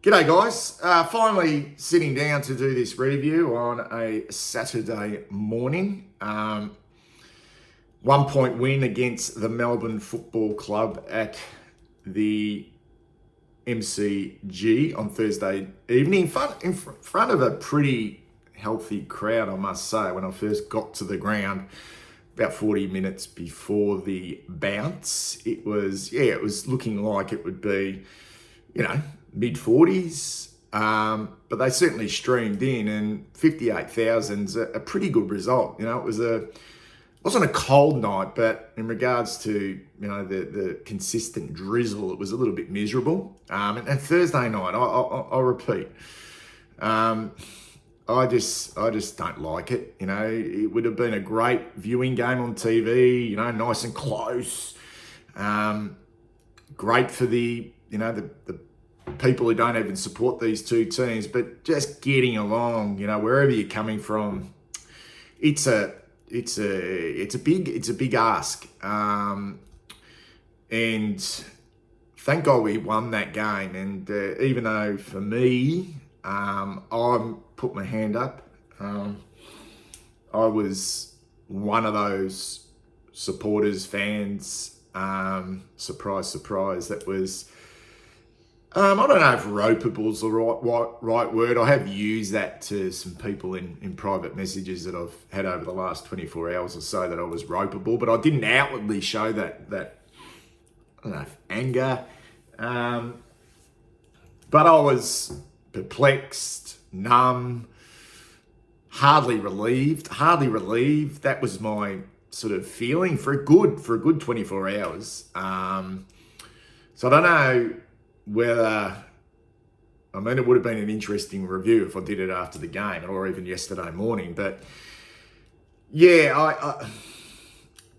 G'day guys, finally sitting down to do this review on a Saturday morning. 1 point win against the Melbourne Football Club at the MCG on Thursday evening in front of a pretty healthy crowd, I must say. When I first got to the ground about 40 minutes before the bounce, it was looking like it would be, mid-40s, but they certainly streamed in, and 58,000's a pretty good result. It wasn't a cold night, but in regards to the consistent drizzle, it was a little bit miserable. And Thursday night, I'll repeat, I just don't like it. It would have been a great viewing game on TV. Nice and close. Great for the people who don't even support these two teams, but just getting along, wherever you're coming from, it's a big ask. And thank God we won that game. And even though for me, I put my hand up, I was one of those supporters, fans, surprise, that was, I don't know if ropeable's the right word. I have used that to some people in private messages that I've had over the last 24 hours or so, that I was ropeable, but I didn't outwardly show that I don't know, anger. But I was perplexed, numb, hardly relieved. That was my sort of feeling for a good 24 hours. So I don't know whether, it would have been an interesting review if I did it after the game or even yesterday morning. But yeah,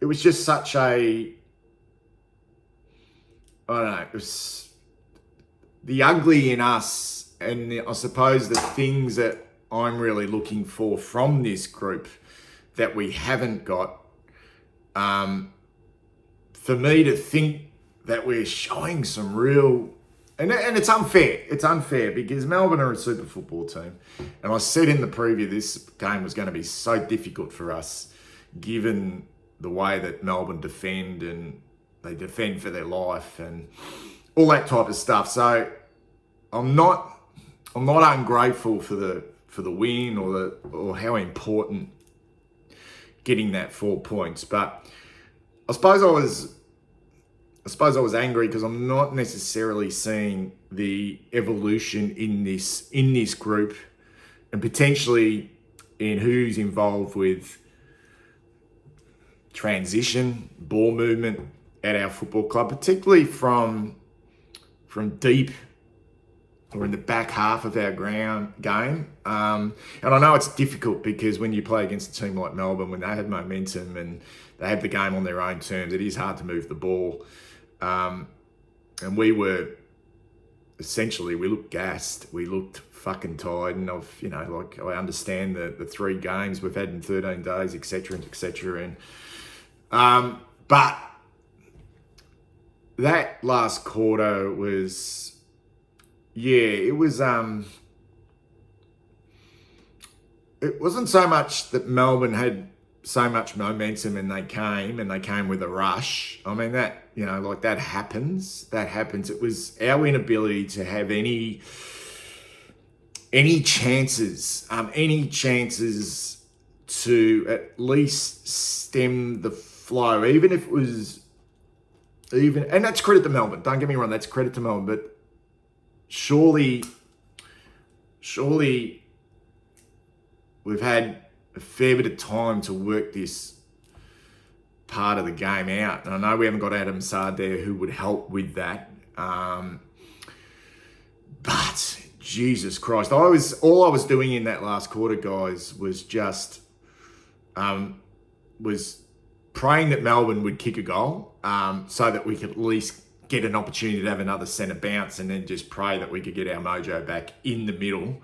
it was just such a, I don't know, it was the ugly in us, and I suppose the things that I'm really looking for from this group that we haven't got. For me to think that we're showing some real, and it's unfair. It's unfair because Melbourne are a super football team. And I said in the preview, this game was going to be so difficult for us, given the way that Melbourne defend, and they defend for their life and all that type of stuff. So I'm not ungrateful for the win or how important getting that 4 points. But I suppose I was angry because I'm not necessarily seeing the evolution in this group, and potentially in who's involved with transition, ball movement at our football club, particularly from deep or in the back half of our ground game. And I know it's difficult because when you play against a team like Melbourne, when they have momentum and they have the game on their own terms, it is hard to move the ball. And we looked gassed. We looked fucking tired. And I understand the 3 games we've had in 13 days, et cetera. And, but that last quarter was, it wasn't so much that Melbourne had so much momentum and they came with a rush. That happens. It was our inability to have any chances to at least stem the flow, even if it was and that's credit to Melbourne. Don't get me wrong, that's credit to Melbourne, but surely we've had a fair bit of time to work this part of the game out. And I know we haven't got Adam Sard there who would help with that. But Jesus Christ, all I was doing in that last quarter, guys, was just was praying that Melbourne would kick a goal, so that we could at least get an opportunity to have another centre bounce, and then just pray that we could get our mojo back in the middle.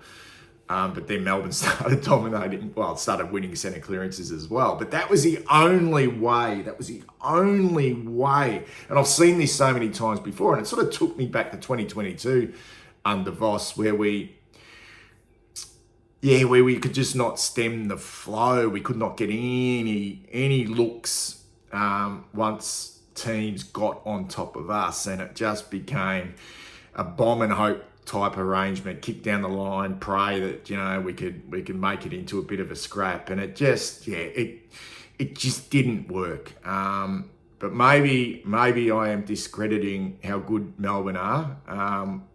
But then Melbourne started dominating, started winning centre clearances as well. But that was the only way. And I've seen this so many times before, and it sort of took me back to 2022 under Voss, where we could just not stem the flow. We could not get any looks once teams got on top of us, and it just became a bomb and hope type arrangement. Kick down the line, pray that we could make it into a bit of a scrap, and it just didn't work. But maybe I am discrediting how good Melbourne are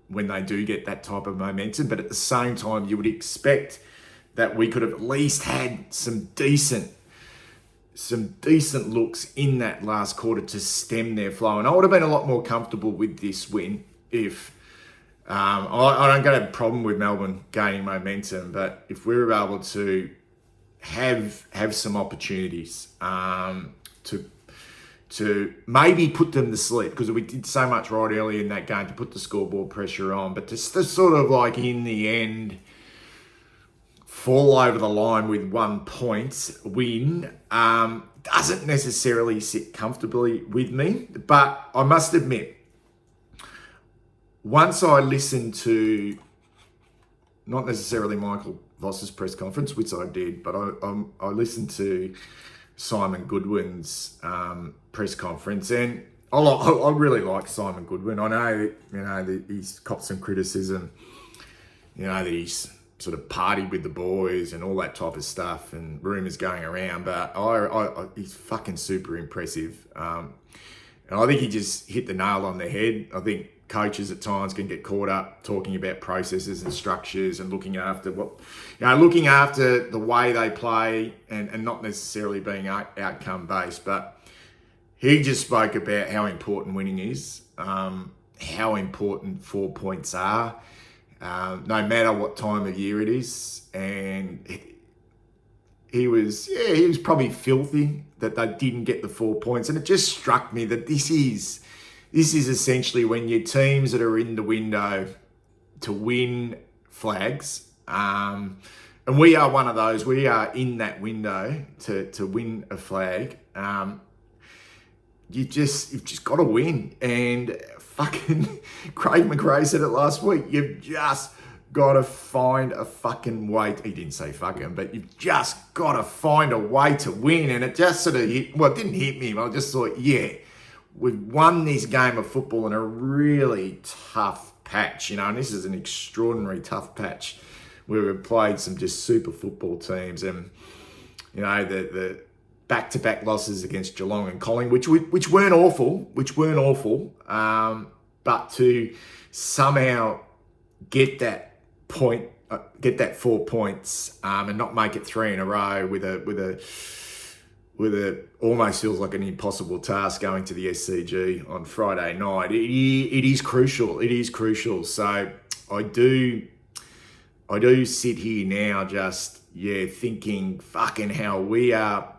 when they do get that type of momentum. But at the same time, you would expect that we could have at least had some decent looks in that last quarter to stem their flow. And I would have been a lot more comfortable with this win if I don't have a problem with Melbourne gaining momentum, but if we were able to have some opportunities to maybe put them to sleep, because we did so much right early in that game to put the scoreboard pressure on, but just to sort of like in the end fall over the line with 1 point win doesn't necessarily sit comfortably with me. But I must admit, once I listened to not necessarily Michael Voss's press conference, which I did, but I listened to Simon Goodwin's press conference, and I really like Simon Goodwin. I know that he's copped some criticism, that he's sort of partied with the boys and all that type of stuff, and rumours going around. But he's fucking super impressive, and I think he just hit the nail on the head. I think coaches at times can get caught up talking about processes and structures and looking after the way they play and not necessarily being outcome based. But he just spoke about how important winning is, how important 4 points are, no matter what time of year it is. And he was probably filthy that they didn't get the 4 points. And it just struck me that this is essentially when your teams that are in the window to win flags, and we are one of those. We are in that window to win a flag. You've just got to win. And fucking Craig McRae said it last week. You've just got to find a fucking way. He didn't say fucking, but you've just got to find a way to win. And it just sort of hit. Well, it didn't hit me. I just thought, we've won this game of football in a really tough patch, and this is an extraordinary tough patch where we've played some just super football teams, and the back-to-back losses against Geelong and Collingwood, which weren't awful, but to somehow get that 4 points and not make it 3 in a row with a almost feels like an impossible task going to the SCG on Friday night. It is crucial. It is crucial. So I do sit here now just thinking fucking hell, we are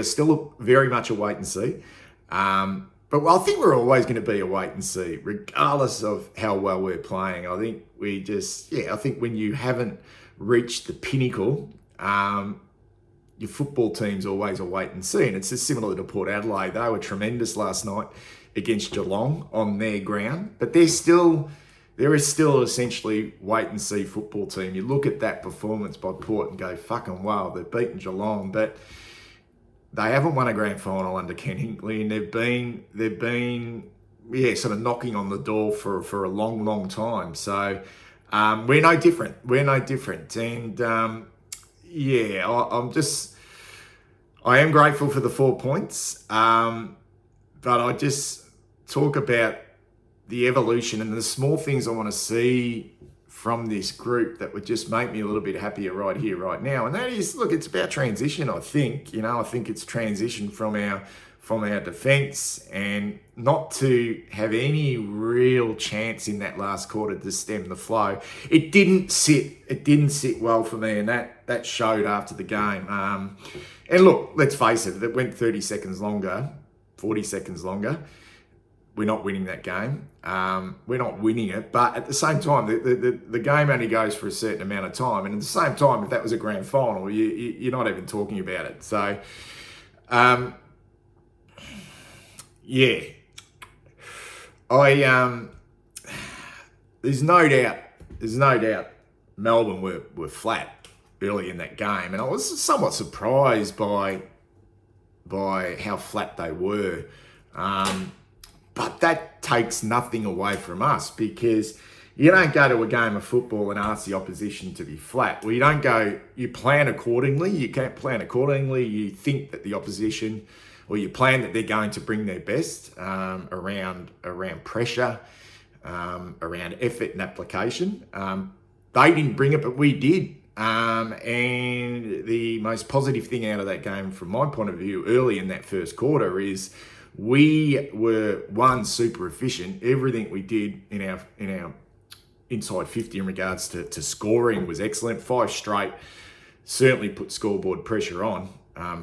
still very much a wait and see. But I think we're always going to be a wait and see, regardless of how well we're playing. I think I think when you haven't reached the pinnacle, your football team's always a wait and see. And it's just similar to Port Adelaide. They were tremendous last night against Geelong on their ground, but there is still essentially wait and see football team. You look at that performance by Port and go, fucking wow, they've beaten Geelong, but they haven't won a grand final under Ken Hinkley, and they've been sort of knocking on the door for a long, long time. So we're no different. And I am grateful for the 4 points, but I just talk about the evolution and the small things I want to see from this group that would just make me a little bit happier right here, right now. And that is, look, it's about transition, I think. I think it's transition from our defence, and not to have any real chance in that last quarter to stem the flow. It didn't sit well for me, and that showed after the game. And look, let's face it, if it went 30 seconds longer, 40 seconds longer, we're not winning that game. We're not winning it, but at the same time, the game only goes for a certain amount of time. And at the same time, if that was a grand final, you're not even talking about it. So, there's no doubt there's no doubt Melbourne were flat early in that game, and I was somewhat surprised by how flat they were. But that takes nothing away from us, because you don't go to a game of football and ask the opposition to be flat. Well, you plan accordingly. You can't plan accordingly. You think that the opposition, or you plan that they're going to bring their best around pressure, around effort and application. They didn't bring it, but we did. And the most positive thing out of that game, from my point of view, early in that first quarter, is we were, one, super efficient. Everything we did in our inside 50 in regards to scoring was excellent. 5 straight certainly put scoreboard pressure on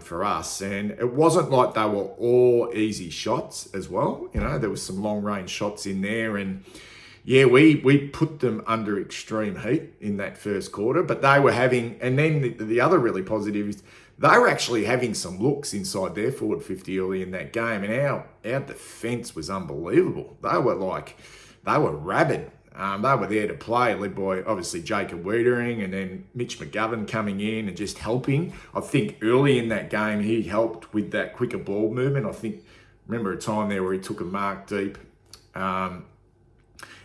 for us. And it wasn't like they were all easy shots as well. There was some long range shots in there, and yeah, we put them under extreme heat in that first quarter, but they were having, and then the other really positive is they were actually having some looks inside their forward 50 early in that game, and our defence was unbelievable. They were rabid. They were there to play, led by obviously Jacob Wiedering, and then Mitch McGovern coming in and just helping. I think early in that game he helped with that quicker ball movement. Remember a time there where he took a mark deep.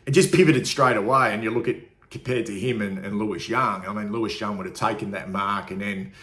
It just pivoted straight away, and you look at, compared to him and Lewis Young, Lewis Young would have taken that mark and then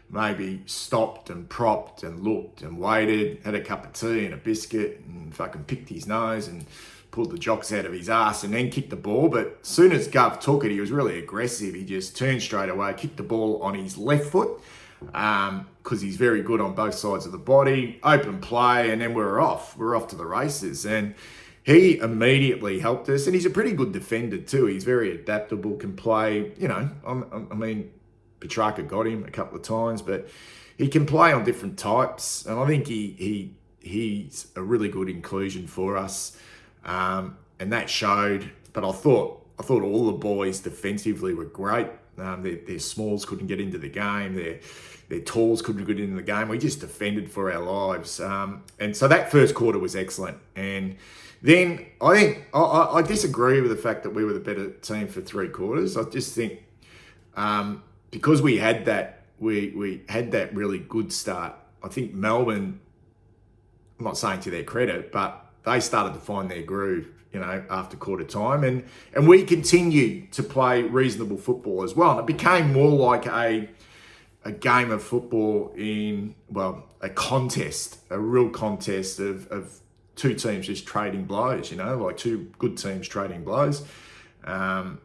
maybe stopped and propped and looked and waited, had a cup of tea and a biscuit and fucking picked his nose and pulled the jocks out of his ass and then kicked the ball. But as soon as Gov took it, he was really aggressive. He just turned straight away, kicked the ball on his left foot, because he's very good on both sides of the body, open play, and then we're off to the races. And he immediately helped us, and he's a pretty good defender too. He's very adaptable, can play, Petrarca got him a couple of times, but he can play on different types, and I think he's a really good inclusion for us, and that showed. But I thought all the boys defensively were great. Their smalls couldn't get into the game. Their talls couldn't get into the game. We just defended for our lives, and so that first quarter was excellent. And then I think I disagree with the fact that we were the better team for 3 quarters. I just think because we had that really good start. I think Melbourne, I'm not saying to their credit, but they started to find their groove, after quarter time, and we continued to play reasonable football as well. And it became more like a game of football a contest, a real contest of 2 teams just trading blows, like 2 good teams trading blows. And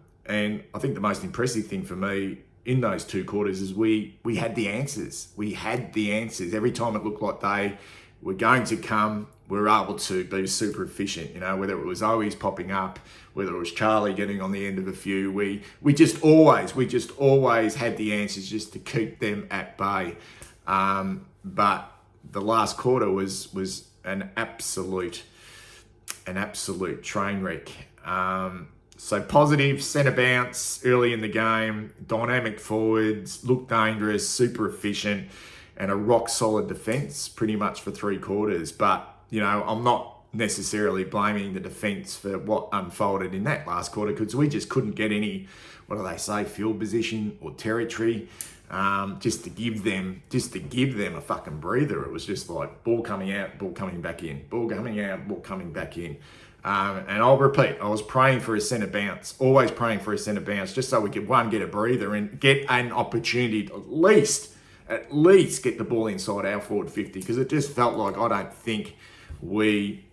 I think the most impressive thing for me in those 2 quarters is we had the answers. We had the answers. Every time it looked like they were going to come, we were able to be super efficient, whether it was always popping up, whether it was Charlie getting on the end of a few. We just always had the answers just to keep them at bay. But the last quarter was an absolute train wreck. So positive, centre bounce early in the game, dynamic forwards, looked dangerous, super efficient, and a rock solid defence pretty much for 3 quarters. But, I'm not necessarily blaming the defence for what unfolded in that last quarter, because we just couldn't get any, field position or territory, just to give them a fucking breather. It was just like ball coming out, ball coming back in, ball coming out, ball coming back in. And I'll repeat, I was praying for a centre bounce, always praying for a centre bounce, just so we could, one, get a breather and get an opportunity to at least get the ball inside our forward 50, because it just felt like I don't think we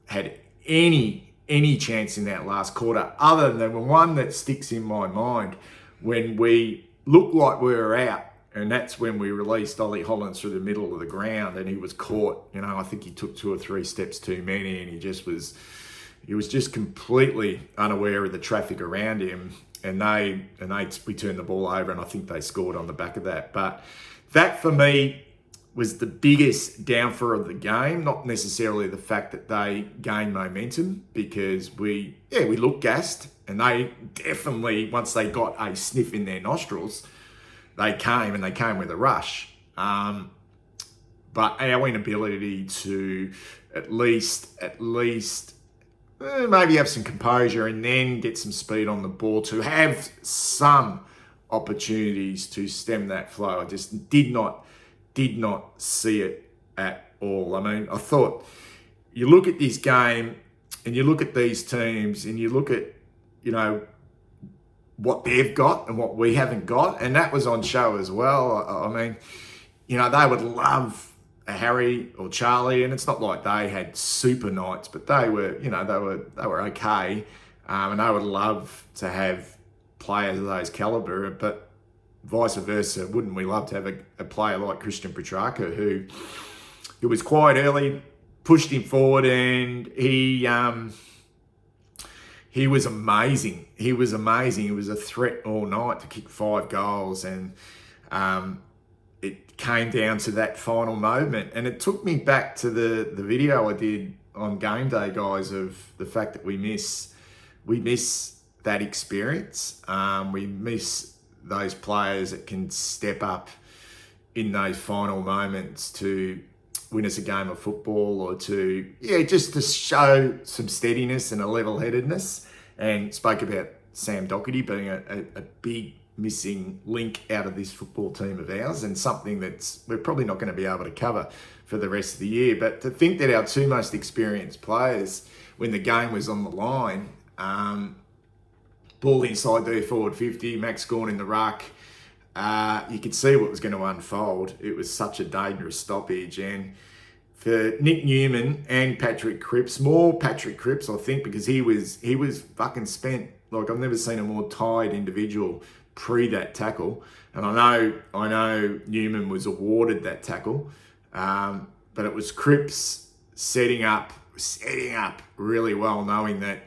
had any chance in that last quarter, other than the one that sticks in my mind, when we looked like we were out, and that's when we released Ollie Hollands through the middle of the ground, and he was caught. I think he took 2 or 3 steps too many, and he was just completely unaware of the traffic around him, and we turned the ball over, and I think they scored on the back of that. But that for me was the biggest downfall of the game, not necessarily the fact that they gained momentum, because we looked gassed, and they definitely, once they got a sniff in their nostrils, they came with a rush. But our inability to at least maybe have some composure and then get some speed on the ball to have some opportunities to stem that flow. I just did not see it at all. I mean, I thought you look at this game and you look at these teams and you look at, you know, what they've got and what we haven't got, and that was on show as well. I mean, you know, they would love a Harry or Charlie, and it's not like they had super nights, but they were, you know, they were okay, and they would love to have players of those calibre, but vice versa, wouldn't we love to have a player like Christian Petrarca who was quite early, pushed him forward, and he was amazing. He was amazing. He was a threat all night to kick 5 goals, and it came down to that final moment. And it took me back to the video I did on game day, guys, of the fact that we miss that experience. We miss those players that can step up in those final moments to win us a game of football, or to, just to show some steadiness and a level-headedness. And spoke about Sam Doherty being a big missing link out of this football team of ours, and something that's we're probably not going to be able to cover for the rest of the year. But to think that our 2 most experienced players, when the game was on the line, ball inside their forward 50, Max Gawn in the ruck, you could see what was going to unfold. It was such a dangerous stoppage. And for Nick Newman and Patrick Cripps, more Patrick Cripps, I think, because he was fucking spent. Like, I've never seen a more tired individual pre that tackle. And I know Newman was awarded that tackle, but it was Cripps setting up really well, knowing that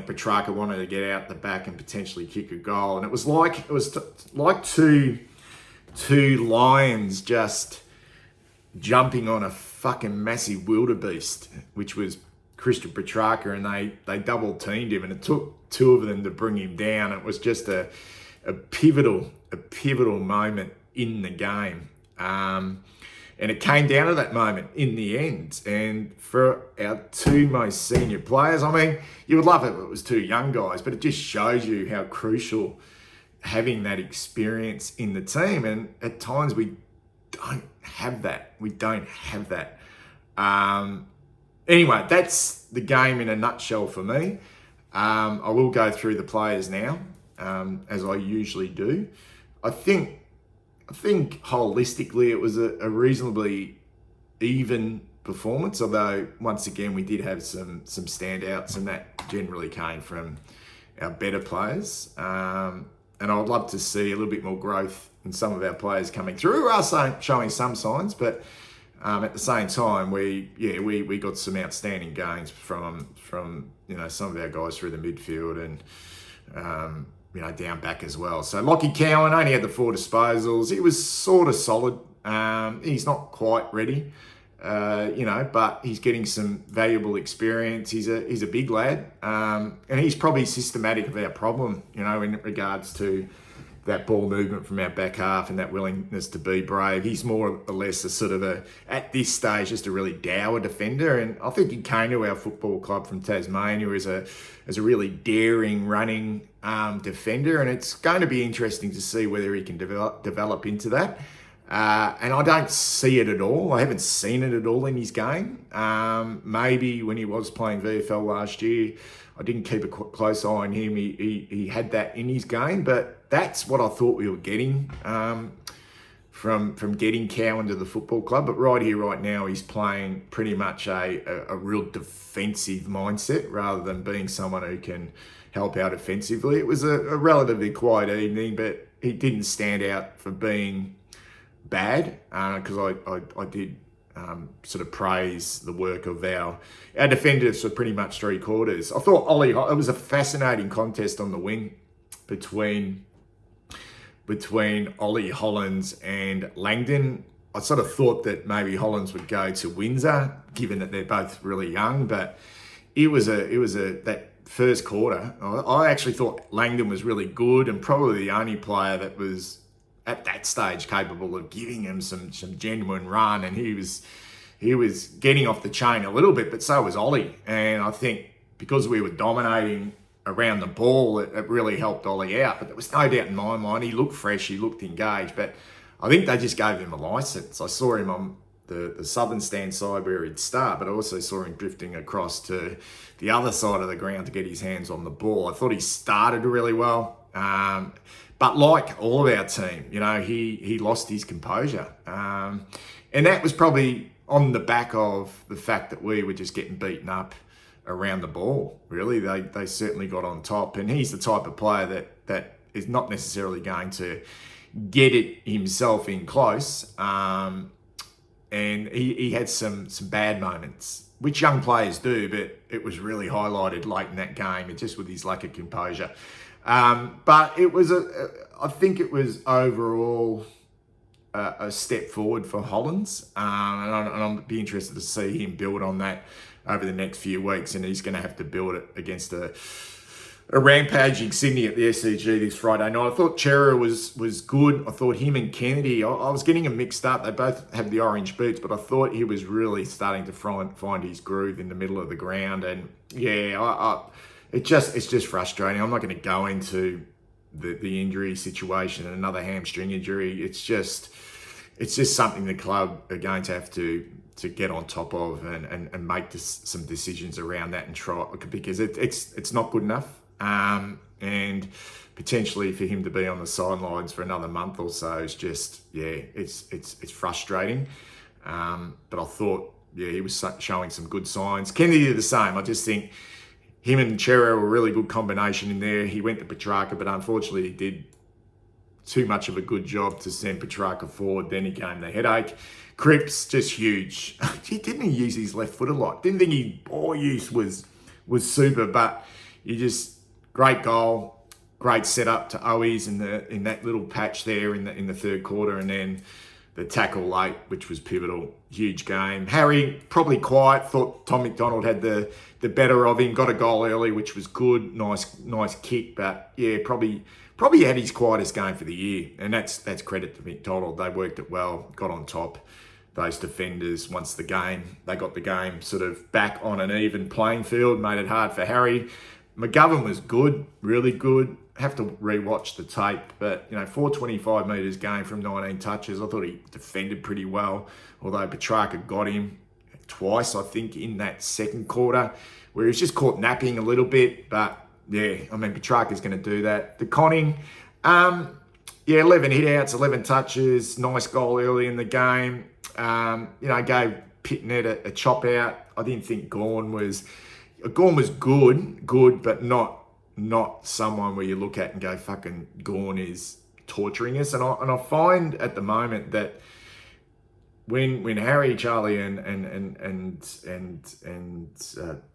Petrarca wanted to get out the back and potentially kick a goal. And it was like two lions just jumping on a fucking massive wildebeest, which was Christian Petrarca, and they double teamed him, and it took 2 of them to bring him down. It was just a pivotal moment in the game. And it came down to that moment in the end. And for our 2 most senior players, I mean, you would love it if it was 2 young guys, but it just shows you how crucial having that experience in the team. And at times we don't have that. Anyway, that's the game in a nutshell for me. I will go through the players now, as I usually do. I think holistically it was a reasonably even performance, although once again we did have some standouts, and that generally came from our better players. And I would love to see a little bit more growth in some of our players coming through. We are showing some signs, but at the same time, we got some outstanding gains from some of our guys through the midfield and down back as well. So Lockie Cowan only had the 4 disposals. He was sort of solid. He's not quite ready, but he's getting some valuable experience. He's a big lad, and he's probably systematic of our problem, in regards to that ball movement from our back half and that willingness to be brave. He's more or less at this stage, just a really dour defender. And I think he came to our football club from Tasmania as a really daring, running defender. And it's going to be interesting to see whether he can develop into that. And I don't see it at all. I haven't seen it at all in his game. Maybe when he was playing VFL last year, I didn't keep a close eye on him. He had that in his game, but that's what I thought we were getting from getting Cowan to the football club. But right here, right now, he's playing pretty much a real defensive mindset rather than being someone who can help out offensively. It was a relatively quiet evening, but he didn't stand out for being bad, because I did sort of praise the work of our defenders for pretty much 3/4. I thought it was a fascinating contest on the wing between Ollie Hollands and Langdon. I sort of thought that maybe Hollands would go to Windsor, given that they're both really young, but it was that first quarter. I actually thought Langdon was really good, and probably the only player that was at that stage capable of giving him some genuine run, and he was getting off the chain a little bit, but so was Ollie. And I think because we were dominating around the ball, it really helped Ollie out. But there was no doubt in my mind, he looked fresh, he looked engaged. But I think they just gave him a licence. I saw him on the southern stand side where he'd start, but I also saw him drifting across to the other side of the ground to get his hands on the ball. I thought he started really well. But like all of our team, he lost his composure. And that was probably on the back of the fact that we were just getting beaten up around the ball. Really, they certainly got on top. And he's the type of player that is not necessarily going to get it himself in close. And he had some bad moments, which young players do, but it was really highlighted late in that game, just with his lack of composure. But it was I think it was overall a step forward for Hollands, and I'll be interested to see him build on that over the next few weeks, and he's going to have to build it against a rampaging Sydney at the SCG this Friday night. I thought Chera was good. I thought him and Kennedy, I was getting them mixed up. They both had the orange boots, but I thought he was really starting to find his groove in the middle of the ground. And yeah, it's just frustrating. I'm not going to go into the injury situation and another hamstring injury. It's just something the club are going to have to get on top of and make some decisions around that and try, because it's not good enough. And potentially for him to be on the sidelines for another month or so is just, it's frustrating. But I thought, he was showing some good signs. Kennedy did the same. I just think him and Chera were a really good combination in there. He went to Petrarca, but unfortunately he did too much of a good job to send Petrarca forward. Then he gave him the headache. Cripps, just huge. He didn't use his left foot a lot. Didn't think his ball use was super, but great goal, great setup to Owies in that little patch there in the third quarter, and then the tackle late, which was pivotal. Huge game. Harry, probably quiet. Thought Tom McDonald had the better of him. Got a goal early, which was good. Nice kick, but probably had his quietest game for the year, and that's credit to McDonald. They worked it well, got on top. Those defenders, once they got the game sort of back on an even playing field, made it hard for Harry. McGovern was good, really good. Have to rewatch the tape, but 425 metres game from 19 touches. I thought he defended pretty well, although Petrarca got him twice, I think, in that second quarter, where he was just caught napping a little bit. But Petrarca's going to do that. The conning, 11 hit-outs, 11 touches, nice goal early in the game. Gave Pitnet a chop out. I didn't think Gawn was good, but not someone where you look at and go, fucking Gawn is torturing us. And I find at the moment that when Harry, Charlie, and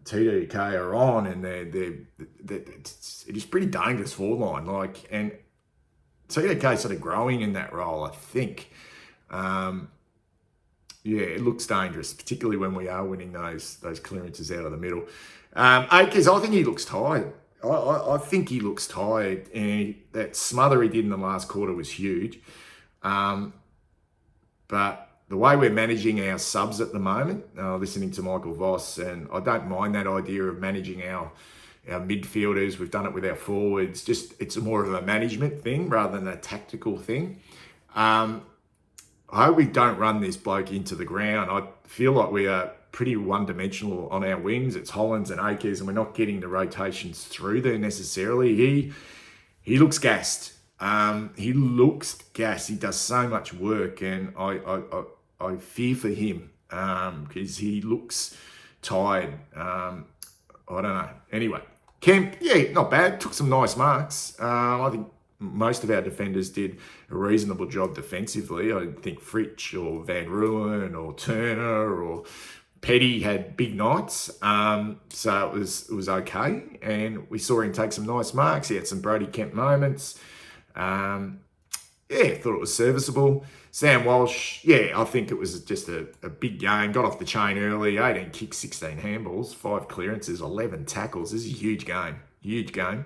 TDK are on, and it is pretty dangerous forward line. And TDK sort of growing in that role, I think. It looks dangerous, particularly when we are winning those clearances out of the middle. Akers, I think he looks tired. I think he looks tired, and that smother he did in the last quarter was huge. But the way we're managing our subs at the moment, listening to Michael Voss, and I don't mind that idea of managing our midfielders. We've done it with our forwards. It's more of a management thing rather than a tactical thing. I hope we don't run this bloke into the ground. I feel like we are pretty one-dimensional on our wings. It's Hollands and Akers, and we're not getting the rotations through there necessarily. He looks gassed. He looks gassed. He does so much work, and I fear for him because he looks tired. I don't know. Anyway, Kemp, not bad. Took some nice marks. I think most of our defenders did a reasonable job defensively. I think Fritsch or Van Ruyen or Turner or Petty had big nights. So it was okay. And we saw him take some nice marks. He had some Brodie Kemp moments. Thought it was serviceable. Sam Walsh, I think it was just a big game. Got off the chain early, 18 kicks, 16 handballs, 5 clearances, 11 tackles. This is a huge game. Huge game.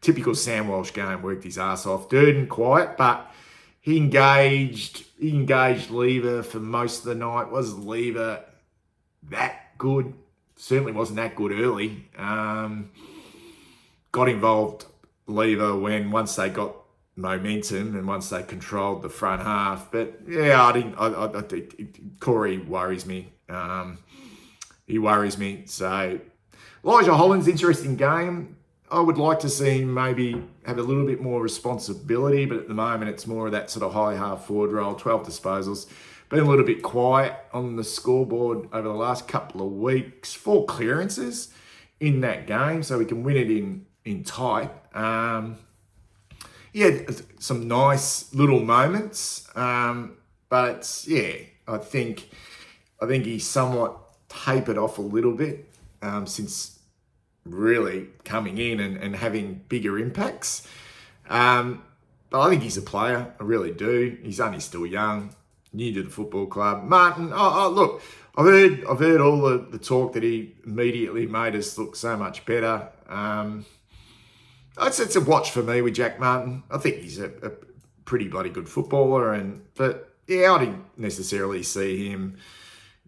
Typical Sam Walsh game, worked his ass off. Durden quiet, but he engaged Lever for most of the night. Was Lever that good? certainly wasn't that good early. Got involved, Lever, once they got momentum and once they controlled the front half. But yeah, I think Corey worries me. He worries me. So Elijah Holland's interesting game. I would like to see him maybe have a little bit more responsibility, but at the moment it's more of that sort of high half forward role, 12 disposals. Been a little bit quiet on the scoreboard over the last couple of weeks. 4 clearances in that game, so we can win it in tight. Yeah, some nice little moments, but yeah, I think he's somewhat tapered off a little bit since really coming in and having bigger impacts. But I think he's a player. I really do. He's only still young, new to the football club. Martin, look, I've heard all the talk that he immediately made us look so much better. It's a watch for me with Jack Martin. I think he's a pretty bloody good footballer, but yeah, I didn't necessarily see him.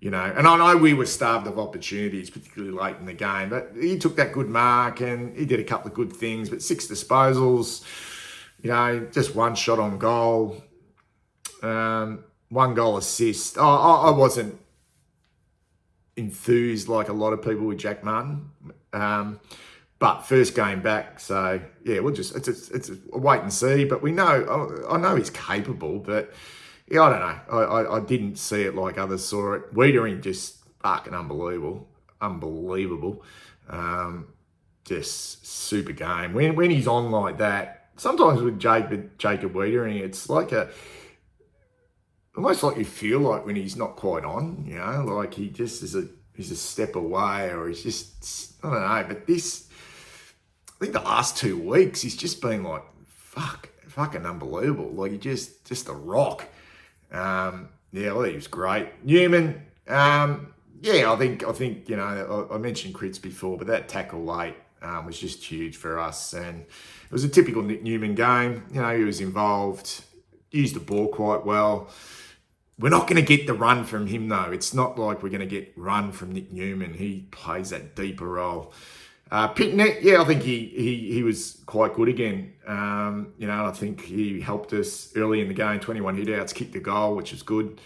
And I know we were starved of opportunities, particularly late in the game, but he took that good mark and he did a couple of good things, but 6 disposals, just 1 shot on goal, 1 goal assist. I wasn't enthused like a lot of people with Jack Martin, but first game back, so yeah, it's a wait and see, but I know he's capable, but yeah, I don't know. I didn't see it like others saw it. Wiedering just fucking unbelievable. Just super game. When he's on like that, sometimes with Jacob Wiedering, it's like almost like you feel like when he's not quite on, like he just he's a step away, or he's just, I don't know. But I think the last 2 weeks, he's just been like, fucking unbelievable. Like he just a rock. Yeah, I think he was great. Newman, yeah, I think I mentioned crits before, but that tackle late was just huge for us, and it was a typical Nick Newman game. He was involved, used the ball quite well. We're not going to get the run from him though. It's not like we're going to get run from Nick Newman. He plays that deeper role. Pitnet, yeah, I think he was quite good again. I think he helped us early in the game, 21 hit-outs, kicked a goal, which is good.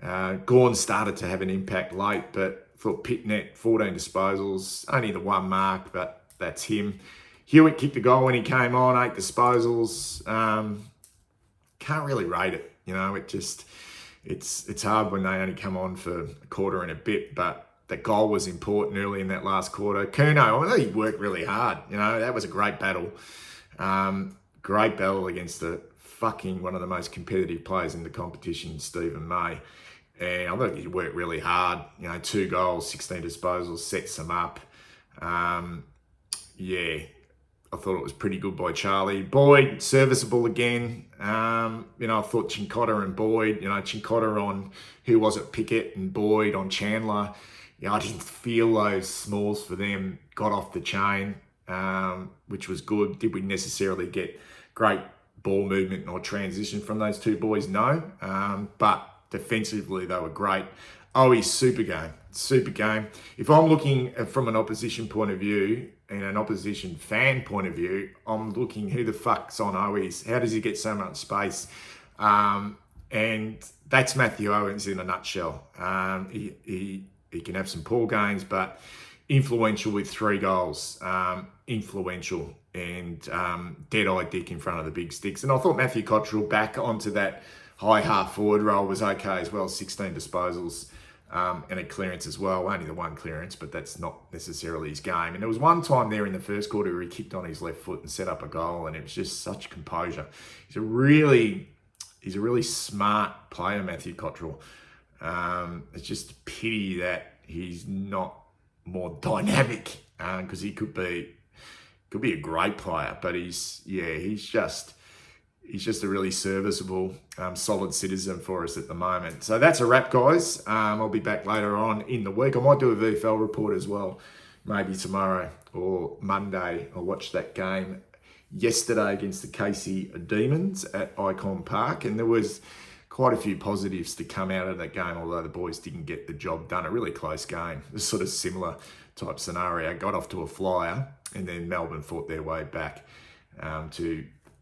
Gawn started to have an impact late, but I thought Pitnet, 14 disposals, only the 1 mark, but that's him. Hewitt kicked a goal when he came on, 8 disposals. Can't really rate it, it's hard when they only come on for a quarter and a bit, but that goal was important early in that last quarter. Curnow, I know he worked really hard. That was a great battle. Great battle against one of the most competitive players in the competition, Stephen May. And I thought he worked really hard. 2 goals, 16 disposals, sets them up. Yeah, I thought it was pretty good by Charlie. Boyd, serviceable again. I thought Chincotta and Boyd, Chincotta on, who was it, Pickett, and Boyd on Chandler. I didn't feel those smalls for them got off the chain, which was good. Did we necessarily get great ball movement or transition from those 2 boys? No. But defensively, they were great. He's super game. If I'm looking from an opposition point of view and an opposition fan point of view, I'm looking, who the fuck's on Owies? How does he get so much space? And that's Matthew Owens in a nutshell. He can have some poor games, but influential with 3 goals. Influential and dead-eye dick in front of the big sticks. And I thought Matthew Cottrell back onto that high half-forward role was okay as well. 16 disposals and a clearance as well. Only the 1 clearance, but that's not necessarily his game. And there was one time there in the first quarter where he kicked on his left foot and set up a goal, and it was just such composure. He's a really smart player, Matthew Cottrell. It's just a pity that he's not more dynamic, because he could be a great player, but he's just a really serviceable, solid citizen for us at the moment. So that's a wrap, guys. I'll be back later on in the week. I might do a VFL report as well, maybe tomorrow or Monday. I watched that game yesterday against the Casey Demons at Icon Park, and there was quite a few positives to come out of that game, although the boys didn't get the job done. A really close game. It was sort of similar type scenario, got off to a flyer, and then Melbourne fought their way back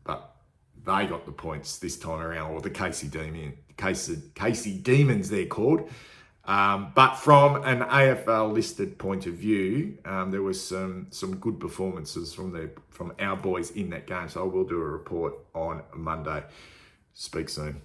but they got the points this time around, or the Casey Demons they're called. But from an AFL listed point of view, there was some good performances from our boys in that game. So I will do a report on Monday. Speak soon.